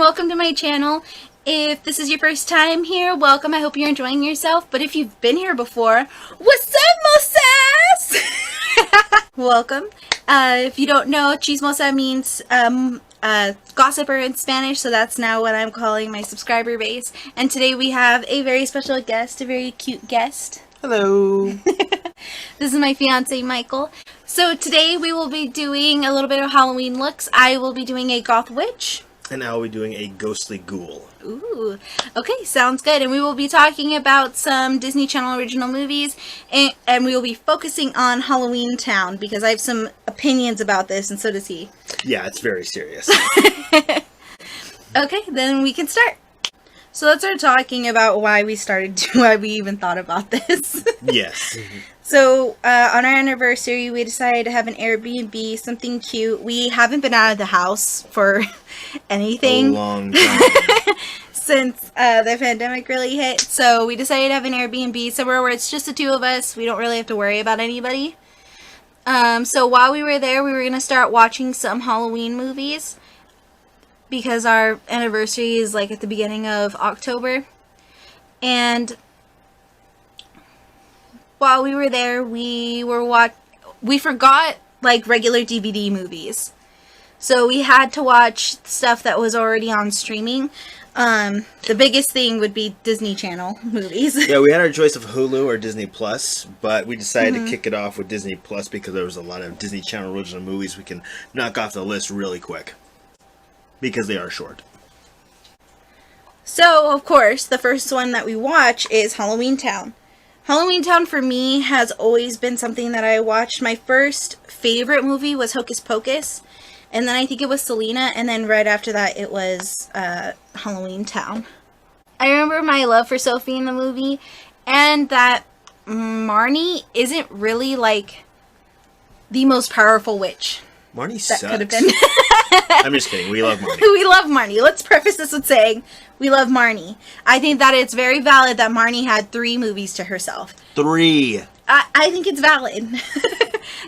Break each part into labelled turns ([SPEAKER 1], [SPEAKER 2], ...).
[SPEAKER 1] welcome to my channel. If this is your first time here, welcome. I hope you're enjoying yourself. But if you've been here before, what's up, Mosas? Welcome. If you don't know, chismosa means gossiper in Spanish, so that's now what I'm calling my subscriber base. And today we have a very special guest, a very cute guest.
[SPEAKER 2] Hello.
[SPEAKER 1] This is my fiance, Michael. So today we will be doing a little bit of Halloween looks. I will be doing a goth witch.
[SPEAKER 2] And I will be doing a ghostly ghoul.
[SPEAKER 1] Ooh, okay, sounds good. And we will be talking about some Disney Channel original movies, and we will be focusing on Halloweentown because I have some opinions about this, and so does he.
[SPEAKER 2] Yeah, it's very serious.
[SPEAKER 1] Okay, then we can start. So let's start talking about why we even thought about this.
[SPEAKER 2] Yes.
[SPEAKER 1] So, on our anniversary, we decided to have an Airbnb, something cute. We haven't been out of the house for anything.
[SPEAKER 2] A long time.
[SPEAKER 1] Since the pandemic really hit. So, we decided to have an Airbnb somewhere where it's just the two of us. We don't really have to worry about anybody. So, while we were there, we were going to start watching some Halloween movies. Because our anniversary is like at the beginning of October. And while we were there, we forgot like regular DVD movies. So we had to watch stuff that was already on streaming. The biggest thing would be Disney Channel movies.
[SPEAKER 2] Yeah, we had our choice of Hulu or Disney Plus, but we decided to kick it off with Disney Plus because there was a lot of Disney Channel original movies we can knock off the list really quick. Because they are short.
[SPEAKER 1] So, of course, the first one that we watch is Halloweentown. Halloweentown for me has always been something that I watched. My first favorite movie was Hocus Pocus. And then I think it was Selena. And then right after that it was Halloweentown. I remember my love for Sophie in the movie. And that Marnie isn't really like the most powerful witch.
[SPEAKER 2] Marnie
[SPEAKER 1] That
[SPEAKER 2] sucks.
[SPEAKER 1] could have been.
[SPEAKER 2] I'm just kidding. We love Marnie.
[SPEAKER 1] We love Marnie. Let's preface this with saying we love Marnie. I think that it's very valid that Marnie had 3 movies to herself.
[SPEAKER 2] 3.
[SPEAKER 1] I think it's valid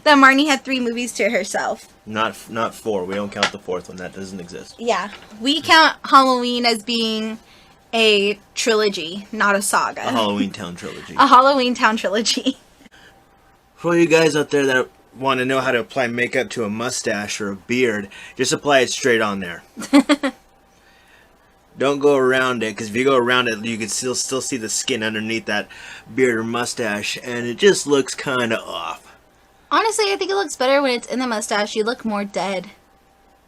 [SPEAKER 1] that Marnie had 3 movies to herself.
[SPEAKER 2] Not 4. We don't count the 4th one. That doesn't exist.
[SPEAKER 1] Yeah. We count Halloween as being a trilogy, not a saga.
[SPEAKER 2] A Halloweentown trilogy.
[SPEAKER 1] A Halloweentown trilogy.
[SPEAKER 2] For you guys out there that want to know how to apply makeup to a mustache or a beard, just apply it straight on there. Don't go around it, because if you go around it, you can still see the skin underneath that beard or mustache, and it just looks kind of off.
[SPEAKER 1] Honestly, I think it looks better when it's in the mustache. You look more dead.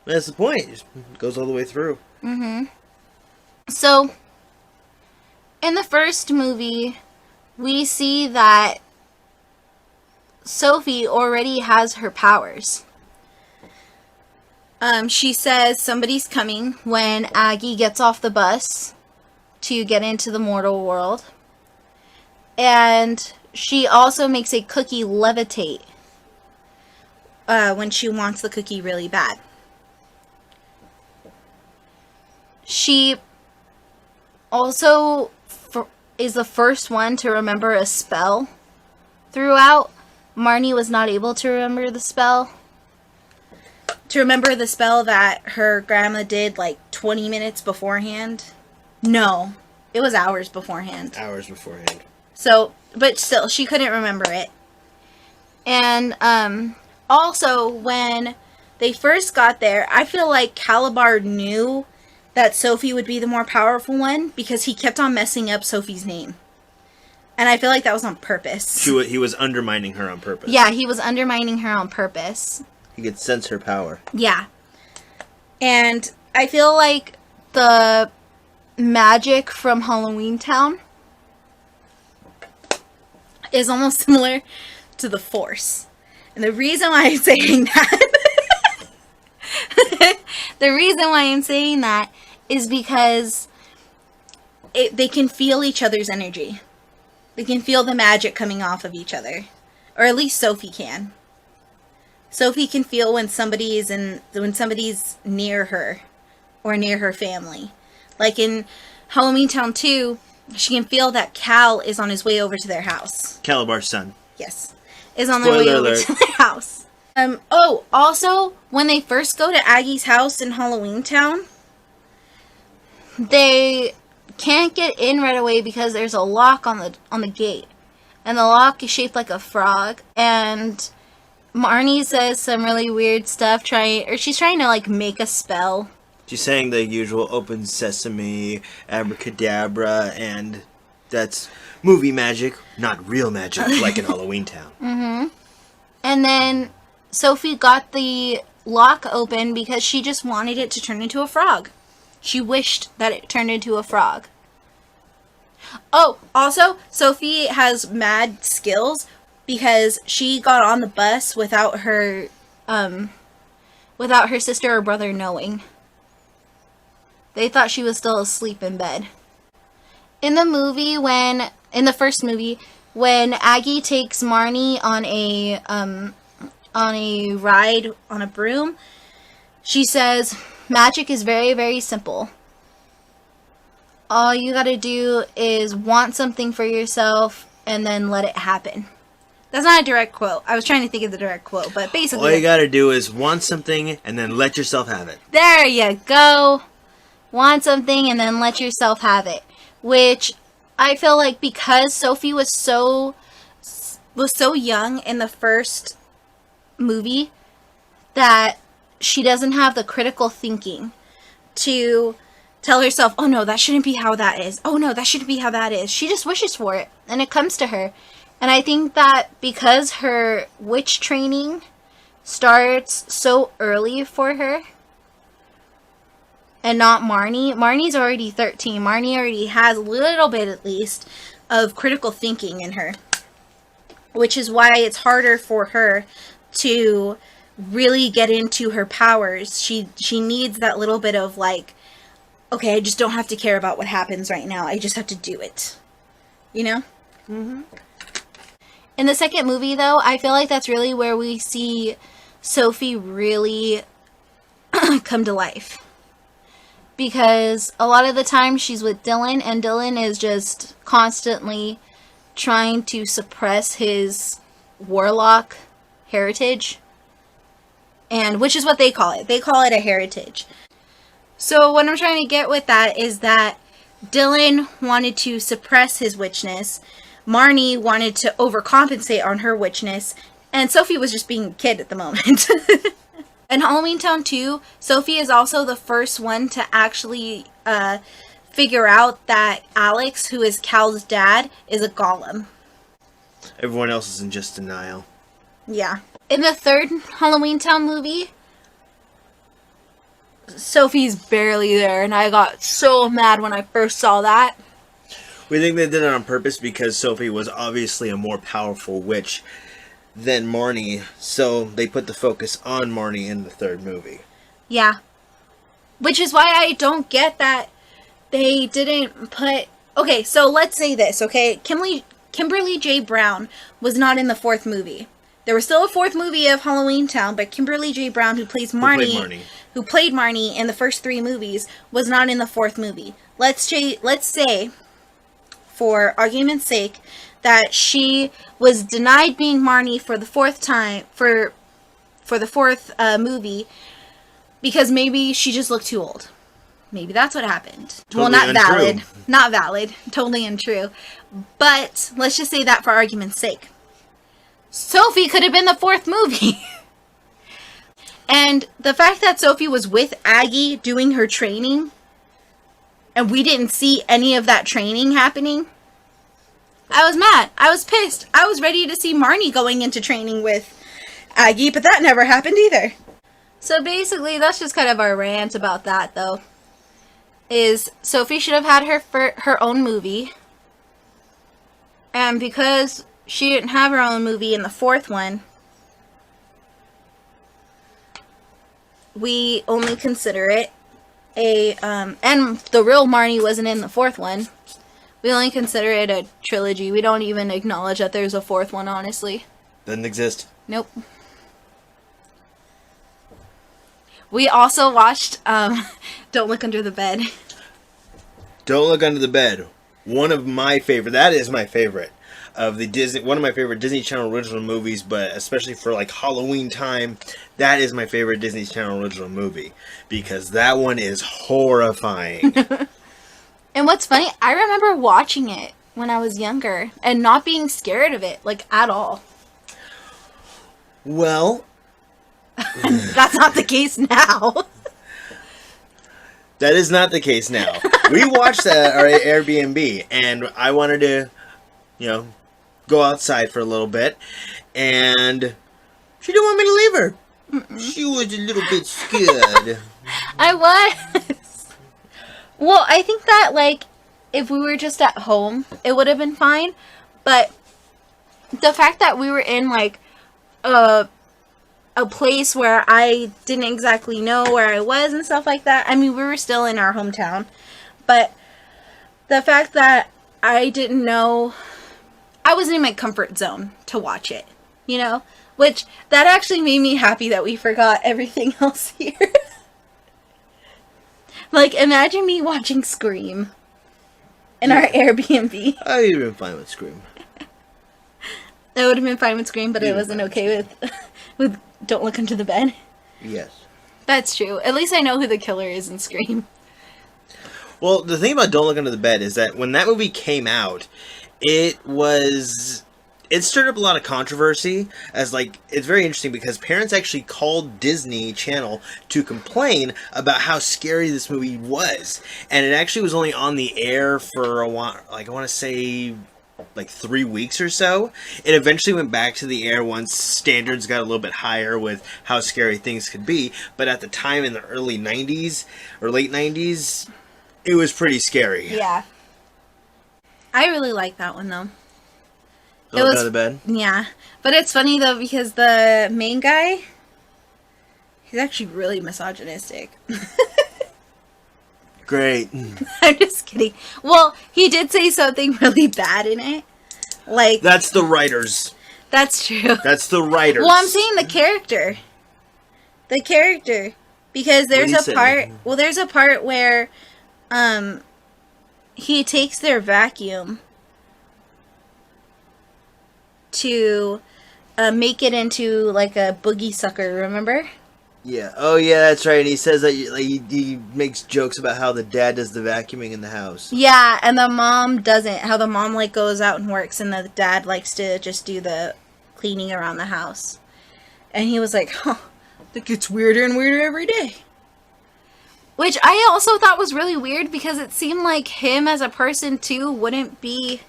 [SPEAKER 2] That's the point. It just goes all the way through.
[SPEAKER 1] Mm-hmm. So, in the first movie, we see that Sophie already has her powers. She says somebody's coming when Aggie gets off the bus to get into the mortal world. And she also makes a cookie levitate when she wants the cookie really bad. She also is the first one to remember a spell throughout. Marnie was not able to remember the spell. To remember the spell that her grandma did like 20 minutes beforehand. No, it was hours beforehand.
[SPEAKER 2] Hours beforehand.
[SPEAKER 1] So, but still, she couldn't remember it. And also, when they first got there, I feel like Calabar knew that Sophie would be the more powerful one because he kept on messing up Sophie's name. And I feel like that was on purpose.
[SPEAKER 2] He was undermining her on purpose.
[SPEAKER 1] Yeah, he was undermining her on purpose.
[SPEAKER 2] He could sense her power.
[SPEAKER 1] Yeah. And I feel like the magic from Halloweentown is almost similar to the Force. And the reason why I'm saying that is because they can feel each other's energy. They can feel the magic coming off of each other. Or at least Sophie can. Sophie can feel when somebody's near her. Or near her family. Like in Halloweentown 2, she can feel that Cal is on his way over to their house.
[SPEAKER 2] Calabar's son.
[SPEAKER 1] Yes. Is on their way over to their house. Also, when they first go to Aggie's house in Halloweentown, they can't get in right away because there's a lock on the gate, and the lock is shaped like a frog. And Marnie says some really weird stuff, she's trying to like make a spell.
[SPEAKER 2] She's saying the usual open sesame, abracadabra, and that's movie magic, not real magic, like in Halloweentown.
[SPEAKER 1] Mm-hmm. And then Sophie got the lock open because she just wanted it to turn into a frog. She wished that it turned into a frog. Oh, also, Sophie has mad skills because she got on the bus without her sister or brother knowing. They thought she was still asleep in bed. In the first movie, when Aggie takes Marnie on a ride on a broom, she says, magic is very, very simple. All you gotta do is want something for yourself and then let it happen. That's not a direct quote. I was trying to think of the direct quote, but basically...
[SPEAKER 2] all you gotta do is want something and then let yourself have it.
[SPEAKER 1] There you go. Want something and then let yourself have it. Which I feel like because Sophie was so young in the first movie that she doesn't have the critical thinking to tell herself, oh no, that shouldn't be how that is. Oh no, that shouldn't be how that is. She just wishes for it and it comes to her. And I think that because her witch training starts so early for her and not Marnie. Marnie's already 13. Marnie already has a little bit, at least, of critical thinking in her. Which is why it's harder for her to really get into her powers. She needs that little bit of like, okay, I just don't have to care about what happens right now. I just have to do it. You know? Mm-hmm. In the second movie, though, I feel like that's really where we see Sophie really come to life. Because a lot of the time she's with Dylan, and Dylan is just constantly trying to suppress his warlock heritage. And which is what they call it. They call it a heritage. So what I'm trying to get with that is that Dylan wanted to suppress his witchness. Marnie wanted to overcompensate on her witchness. And Sophie was just being a kid at the moment. In Halloweentown 2, Sophie is also the first one to actually figure out that Alex, who is Cal's dad, is a golem.
[SPEAKER 2] Everyone else is in just denial.
[SPEAKER 1] Yeah. In the third Halloweentown movie, Sophie's barely there, and I got so mad when I first saw that.
[SPEAKER 2] We think they did it on purpose because Sophie was obviously a more powerful witch than Marnie, so they put the focus on Marnie in the third movie. Yeah.
[SPEAKER 1] Which is why I don't get that they didn't put... Okay, so let's say this, okay? Kimberly J. Brown was not in the fourth movie. There was still a fourth movie of Halloweentown, but Kimberly J. Brown, who played Marnie in the first three movies, was not in the fourth movie. Let's say, for argument's sake, that she was denied being Marnie for the fourth time, for the fourth movie, because maybe she just looked too old. Maybe that's what happened.
[SPEAKER 2] Totally
[SPEAKER 1] not
[SPEAKER 2] untrue.
[SPEAKER 1] valid. Not valid. Totally untrue. But let's just say that for argument's sake. Sophie could have been the fourth movie. And the fact that Sophie was with Aggie doing her training, and we didn't see any of that training happening, I was mad. I was pissed. I was ready to see Marnie going into training with Aggie, but that never happened either. So basically, that's just kind of our rant about that, though. Is Sophie should have had her own movie. And because she didn't have her own movie in the fourth one, we only consider it and the real Marnie wasn't in the fourth one. We only consider it a trilogy. We don't even acknowledge that there's a fourth one, honestly.
[SPEAKER 2] Doesn't exist.
[SPEAKER 1] Nope. We also watched Don't Look Under the Bed.
[SPEAKER 2] Don't Look Under the Bed. One of my favorite. That is my favorite of the Disney. One of my favorite Disney Channel original movies, but especially for like Halloween time, that is my favorite Disney Channel original movie because that one is horrifying.
[SPEAKER 1] And what's funny, I remember watching it when I was younger and not being scared of it, like, at all.
[SPEAKER 2] Well,
[SPEAKER 1] That's not the case now.
[SPEAKER 2] that is not the case now. We watched that our Airbnb, and I wanted to, go outside for a little bit, and she didn't want me to leave her. Mm-mm. She was a little bit scared.
[SPEAKER 1] I was. Well, I think that, like, if we were just at home, it would have been fine. But the fact that we were in, like, a place where I didn't exactly know where I was and stuff like that. I mean, we were still in our hometown. But the fact that I didn't know, I wasn't in my comfort zone to watch it, Which, that actually made me happy that we forgot everything else here. Like, imagine me watching Scream in our Airbnb.
[SPEAKER 2] I would have been fine with Scream.
[SPEAKER 1] I would have been fine with Scream, but I wasn't okay with Don't Look Under the Bed.
[SPEAKER 2] Yes. That's
[SPEAKER 1] true. At least I know who the killer is in Scream.
[SPEAKER 2] Well, the thing about Don't Look Under the Bed is that when that movie came out, it stirred up a lot of controversy, as, like, it's very interesting because parents actually called Disney Channel to complain about how scary this movie was. And it actually was only on the air for a while, like, I want to say, like, 3 weeks or so. It eventually went back to the air once standards got a little bit higher with how scary things could be. But at the time, in the early 90s, or late 90s, it was pretty scary.
[SPEAKER 1] Yeah. I really like that one, though.
[SPEAKER 2] It was Under the Bed?
[SPEAKER 1] Yeah. But it's funny, though, because the main guy, he's actually really misogynistic.
[SPEAKER 2] Great.
[SPEAKER 1] I'm just kidding. Well, he did say something really bad in it. Like,
[SPEAKER 2] that's the writers.
[SPEAKER 1] That's true.
[SPEAKER 2] That's the writers.
[SPEAKER 1] Well, I'm saying the character. The character. Because there's a part... Well, there's a part where he takes their vacuum to make it into, like, a boogie sucker, remember?
[SPEAKER 2] Yeah. Oh, yeah, that's right. And he says that he makes jokes about how the dad does the vacuuming in the house.
[SPEAKER 1] Yeah, and the mom doesn't. How the mom, like, goes out and works, and the dad likes to just do the cleaning around the house. And he was like, it gets weirder and weirder every day. Which I also thought was really weird, because it seemed like him as a person, too, wouldn't be...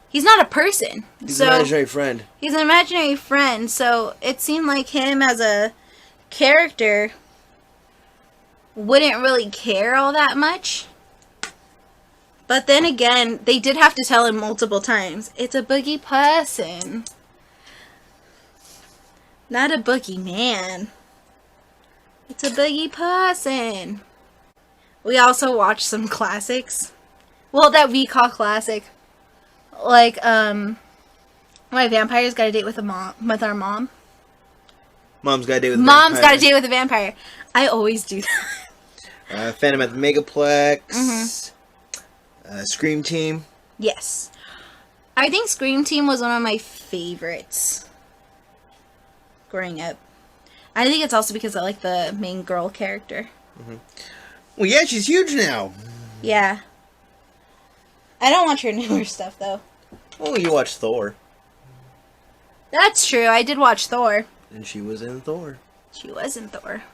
[SPEAKER 1] He's not a person.
[SPEAKER 2] He's an imaginary friend.
[SPEAKER 1] He's an imaginary friend, so it seemed like him as a character wouldn't really care all that much. But then again, they did have to tell him multiple times, it's a boogie person. Not a boogie man. It's a boogie person. We also watched some classics. Well, that we call classic. Like, My Vampire's Got a Date with our Mom.
[SPEAKER 2] Mom's Got a Date with a
[SPEAKER 1] Mom's
[SPEAKER 2] Vampire.
[SPEAKER 1] Got a Date with a Vampire. I always do that.
[SPEAKER 2] Phantom at the Megaplex. Mm-hmm. Scream Team.
[SPEAKER 1] Yes. I think Scream Team was one of my favorites growing up. I think it's also because I like the main girl character.
[SPEAKER 2] Mm-hmm. Well, yeah, she's huge now.
[SPEAKER 1] Yeah. I don't watch her newer stuff, though.
[SPEAKER 2] Oh, you watched Thor.
[SPEAKER 1] That's true. I did watch Thor.
[SPEAKER 2] And she was in Thor.
[SPEAKER 1] She was in Thor.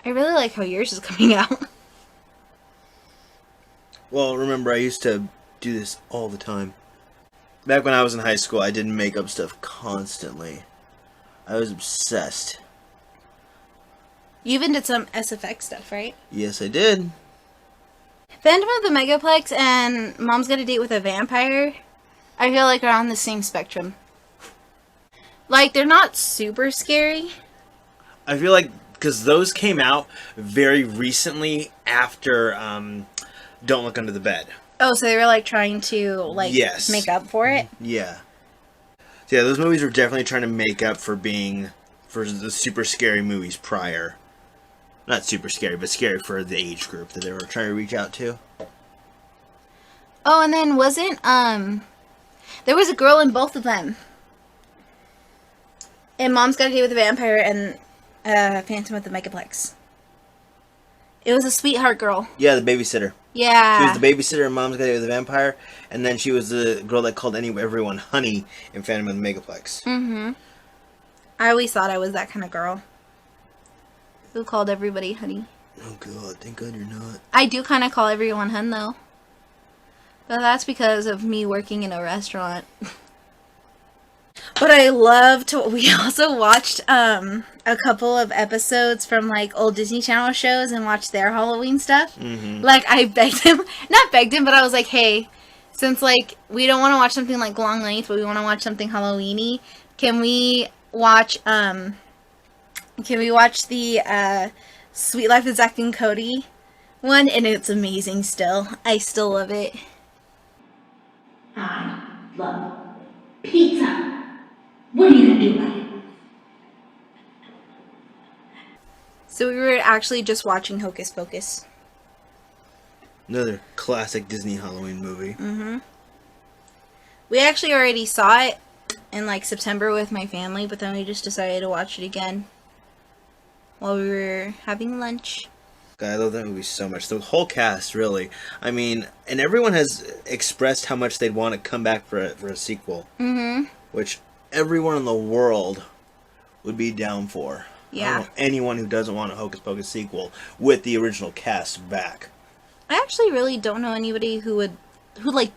[SPEAKER 1] I really like how yours is coming out.
[SPEAKER 2] Well, remember, I used to do this all the time. Back when I was in high school, I did makeup stuff constantly. I was obsessed.
[SPEAKER 1] You even did some SFX stuff, right?
[SPEAKER 2] Yes, I did.
[SPEAKER 1] Phantom of the Megaplex and Mom's Got a Date with a Vampire, I feel like are on the same spectrum. Like, they're not super scary.
[SPEAKER 2] I feel like, because those came out very recently after Don't Look Under the Bed.
[SPEAKER 1] Oh, so they were, like, trying to, like,
[SPEAKER 2] yes.
[SPEAKER 1] make up for it?
[SPEAKER 2] Yeah. So, yeah, those movies were definitely trying to make up for the super scary movies prior. Not super scary, but scary for the age group that they were trying to reach out to.
[SPEAKER 1] Oh, and then wasn't, there was a girl in both of them. In Mom's Got a Date with a Vampire and Phantom of the Megaplex. It was a sweetheart girl.
[SPEAKER 2] Yeah, the babysitter.
[SPEAKER 1] Yeah.
[SPEAKER 2] She was the babysitter in Mom's Got Away with the Vampire, and then she was the girl that called everyone honey in Phantom of the Megaplex.
[SPEAKER 1] Mm-hmm. I always thought I was that kind of girl. Who called everybody honey.
[SPEAKER 2] Oh god, thank god you're not.
[SPEAKER 1] I do kind of call everyone hun, though. But that's because of me working in a restaurant. But I love to... We also watched a couple of episodes from, like, old Disney Channel shows and watched their Halloween stuff.
[SPEAKER 2] Mm-hmm.
[SPEAKER 1] Like, I begged him... Not begged him, but I was like, hey, since, like, we don't want to watch something, like, long length, but we want to watch something Halloween-y, can we watch the Sweet Life of Zack and Cody one? And it's amazing still. I still love it.
[SPEAKER 3] I love pizza. What are you gonna do about it?
[SPEAKER 1] So we were actually just watching Hocus Pocus.
[SPEAKER 2] Another classic Disney Halloween movie.
[SPEAKER 1] Mm-hmm. We actually already saw it in, like, September with my family, but then we just decided to watch it again while we were having lunch.
[SPEAKER 2] God, I love that movie so much. The whole cast, really. I mean, and everyone has expressed how much they'd want to come back for a sequel.
[SPEAKER 1] Mm-hmm.
[SPEAKER 2] Which everyone in the world would be down for.
[SPEAKER 1] Yeah.
[SPEAKER 2] I don't know anyone who doesn't want a Hocus Pocus sequel with the original cast back.
[SPEAKER 1] I actually really don't know anybody who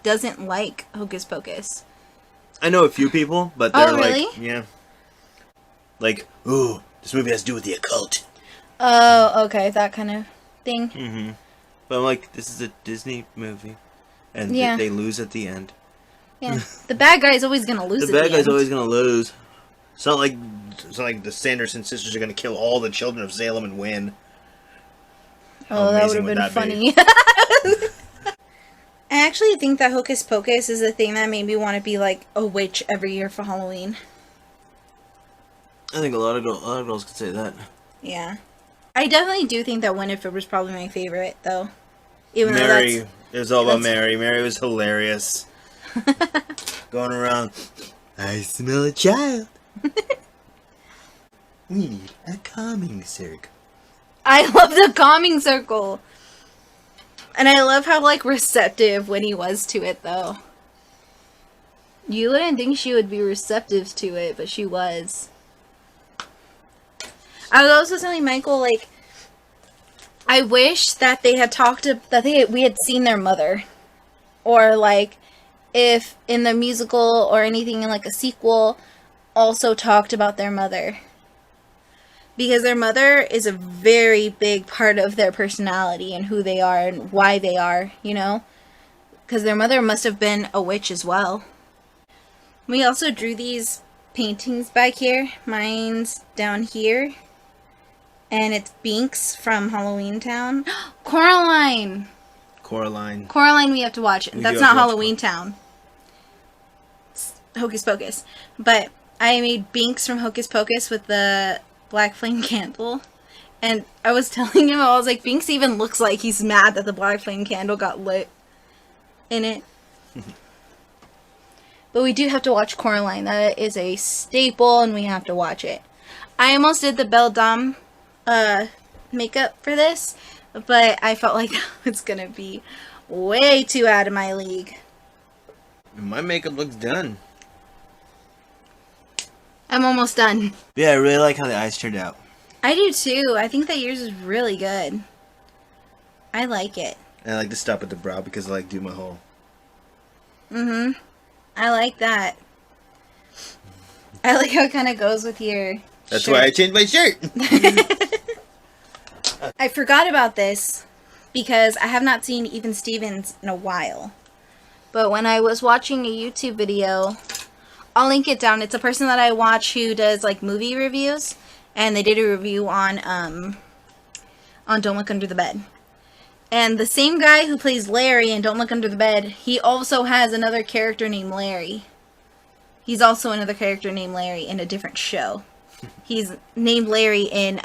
[SPEAKER 1] doesn't like Hocus Pocus.
[SPEAKER 2] I know a few people, but they're
[SPEAKER 1] really?
[SPEAKER 2] like, yeah. Like, ooh, this movie has to do with the occult.
[SPEAKER 1] Oh, okay, that kind of thing.
[SPEAKER 2] Mm-hmm. But I'm like, this is a Disney movie. And
[SPEAKER 1] Yeah.
[SPEAKER 2] they lose at the end.
[SPEAKER 1] Yeah. The bad guy is always going to lose
[SPEAKER 2] The
[SPEAKER 1] at
[SPEAKER 2] bad
[SPEAKER 1] the
[SPEAKER 2] guy's
[SPEAKER 1] end.
[SPEAKER 2] always going to lose. It's not like the Sanderson sisters are going to kill all the children of Salem and win.
[SPEAKER 1] Oh, that would
[SPEAKER 2] amazing
[SPEAKER 1] have been
[SPEAKER 2] would
[SPEAKER 1] funny. I actually think that Hocus Pocus is the thing that made me want to be, like, a witch every year for Halloween.
[SPEAKER 2] I think a lot of girls could say that.
[SPEAKER 1] Yeah. I definitely do think that Winifred was probably my favorite, though. Even
[SPEAKER 2] Mary,
[SPEAKER 1] though
[SPEAKER 2] it was all about
[SPEAKER 1] that's-
[SPEAKER 2] Mary. Mary was hilarious. Going around, I smell a child. We need a calming circle.
[SPEAKER 1] I love the calming circle. And I love how, like, receptive Winnie was to it, though. You wouldn't think she would be receptive to it, but she was. I was also telling Michael, like, I wish that they had we had seen their mother. Or, like, if in the musical or anything in, like, a sequel also talked about their mother. Because their mother is a very big part of their personality and who they are and why they are, you know? Because their mother must have been a witch as well. We also drew these paintings back here. Mine's down here. And it's Binks from Halloweentown. Coraline! Coraline we have to watch.
[SPEAKER 2] We
[SPEAKER 1] That's
[SPEAKER 2] do
[SPEAKER 1] not
[SPEAKER 2] have to watch
[SPEAKER 1] Halloweentown. It's Hocus Pocus. But I made Binks from Hocus Pocus with the black flame candle. And I was telling him, I was like, Binks even looks like he's mad that the black flame candle got lit in it. But we do have to watch Coraline. That is a staple, and we have to watch it. I almost did the Belle Dame makeup for this, but I felt like it's gonna be way too out of my league.
[SPEAKER 2] My makeup looks done.
[SPEAKER 1] I'm almost done.
[SPEAKER 2] Yeah, I really like how the eyes turned out.
[SPEAKER 1] I do too. I think that yours is really good. I like it.
[SPEAKER 2] And I like to stop at the brow because I like to do my whole.
[SPEAKER 1] Mm-hmm. I like that. I like how it kind of goes with your
[SPEAKER 2] That's
[SPEAKER 1] shirt.
[SPEAKER 2] why I changed my shirt.
[SPEAKER 1] I forgot about this because I have not seen Even Stevens in a while. But when I was watching a YouTube video, I'll link it down. It's a person that I watch who does like movie reviews, and they did a review on Don't Look Under the Bed. And the same guy who plays Larry in Don't Look Under the Bed, he also has another character named Larry. He's also another character named Larry in a different show. He's named Larry in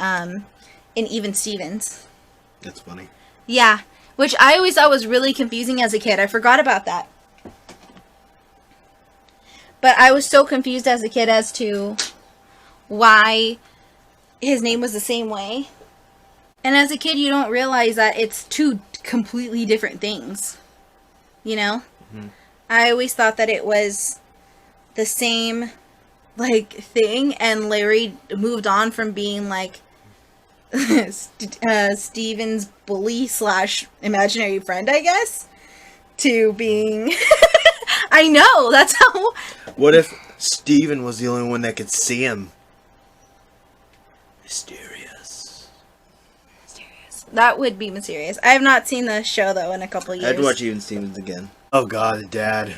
[SPEAKER 1] Even Stevens.
[SPEAKER 2] That's funny.
[SPEAKER 1] Yeah, which I always thought was really confusing as a kid. I forgot about that. But I was so confused as a kid as to why his name was the same way. And as a kid, you don't realize that it's two completely different things. You know?
[SPEAKER 2] Mm-hmm.
[SPEAKER 1] I always thought that it was the same, like, thing, and Larry moved on from being, like, Steven's bully / imaginary friend, I guess, to being... I know, that's how...
[SPEAKER 2] What if Steven was the only one that could see him? Mysterious.
[SPEAKER 1] That would be mysterious. I have not seen the show, though, in a couple of years.
[SPEAKER 2] I'd watch Even Stevens again. Oh god, Dad.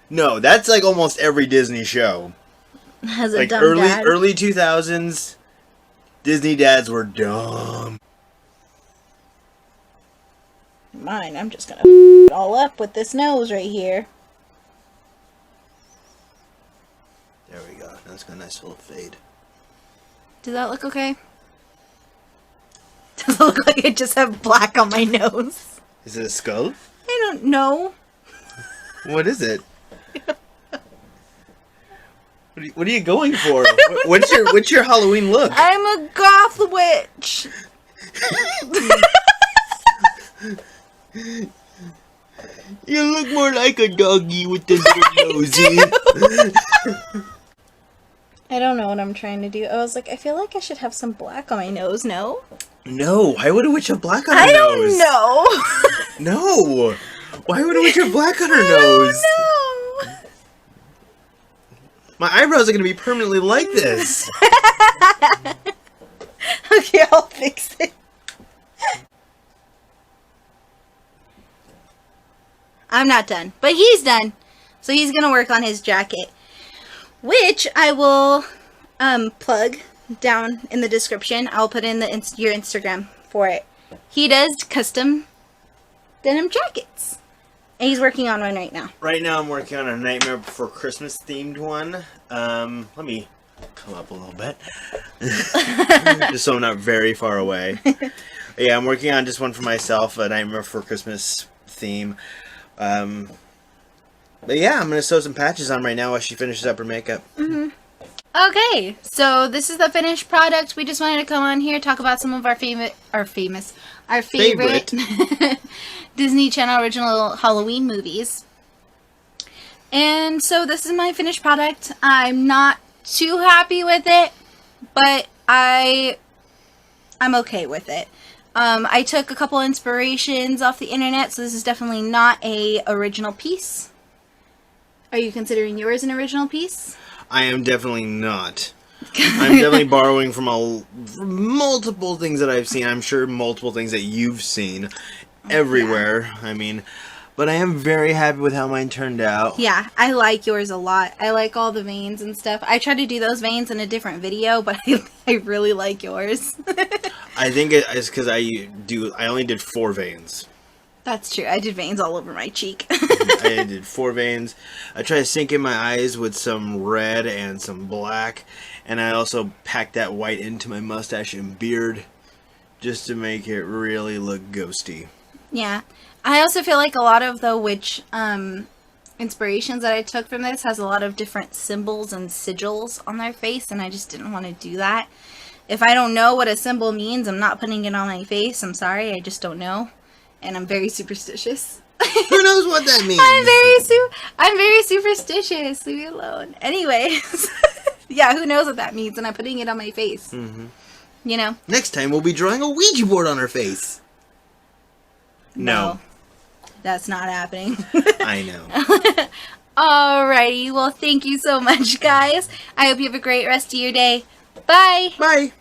[SPEAKER 2] No, that's like almost every Disney show.
[SPEAKER 1] Has a
[SPEAKER 2] Like
[SPEAKER 1] dumb dad.
[SPEAKER 2] early 2000s, Disney dads were dumb.
[SPEAKER 1] Mine, I'm just gonna it all up with this nose right here.
[SPEAKER 2] There we go. That's got a nice little fade.
[SPEAKER 1] Does that look okay? Does it look like I just have black on my nose?
[SPEAKER 2] Is it a skull?
[SPEAKER 1] I don't know.
[SPEAKER 2] What is it? What are you going for? What's your Halloween look?
[SPEAKER 1] I'm a goth witch.
[SPEAKER 2] You look more like a doggy with the little nosy.
[SPEAKER 1] I don't know what I'm trying to do. I was like, I feel like I should have some black on my nose. No?
[SPEAKER 2] No, why would a witch have black on her
[SPEAKER 1] I
[SPEAKER 2] nose?
[SPEAKER 1] don't know.
[SPEAKER 2] No. Why would a witch have black on her nose?
[SPEAKER 1] No.
[SPEAKER 2] My eyebrows are going to be permanently like this.
[SPEAKER 1] Okay, I'll fix it. I'm not done, but he's done. So he's going to work on his jacket, which I will plug down in the description. I'll put in your Instagram for it. He does custom denim jackets. And he's working on one right now.
[SPEAKER 2] Right now I'm working on a Nightmare Before Christmas themed one. Let me come up a little bit. Just so I'm not very far away. Yeah, I'm working on just one for myself, a Nightmare Before Christmas theme. But yeah, I'm going to sew some patches on right now while she finishes up her makeup.
[SPEAKER 1] Mm-hmm. Okay, so this is the finished product. We just wanted to come on here, talk about some of our favorite Disney Channel original Halloween movies. And so this is my finished product. I'm not too happy with it, but I'm okay with it. I took a couple inspirations off the internet, so this is definitely not a original piece. Are you considering yours an original piece?
[SPEAKER 2] I am definitely not. I'm definitely borrowing from multiple things that I've seen. I'm sure multiple things that you've seen everywhere. Yeah. I mean, but I am very happy with how mine turned out.
[SPEAKER 1] Yeah, I like yours a lot. I like all the veins and stuff. I tried to do those veins in a different video, but I really like yours.
[SPEAKER 2] I think it's because I only did 4 veins.
[SPEAKER 1] That's true. I did veins all over my cheek.
[SPEAKER 2] I did 4 veins. I tried to sink in my eyes with some red and some black. And I also packed that white into my mustache and beard just to make it really look ghosty. Yeah.
[SPEAKER 1] I also feel like a lot of the witch inspirations that I took from this has a lot of different symbols and sigils on their face, and I just didn't want to do that. If I don't know what a symbol means, I'm not putting it on my face. I'm sorry, I just don't know. And I'm very superstitious.
[SPEAKER 2] Who knows what that means?
[SPEAKER 1] I'm very superstitious. Leave me alone. Anyways, yeah, who knows what that means? And I'm putting it on my face.
[SPEAKER 2] Mm-hmm.
[SPEAKER 1] You know.
[SPEAKER 2] Next time we'll be drawing a Ouija board on her face. No.
[SPEAKER 1] That's not happening.
[SPEAKER 2] I know.
[SPEAKER 1] Alrighty, well, thank you so much, guys. I hope you have a great rest of your day. Bye.
[SPEAKER 2] Bye.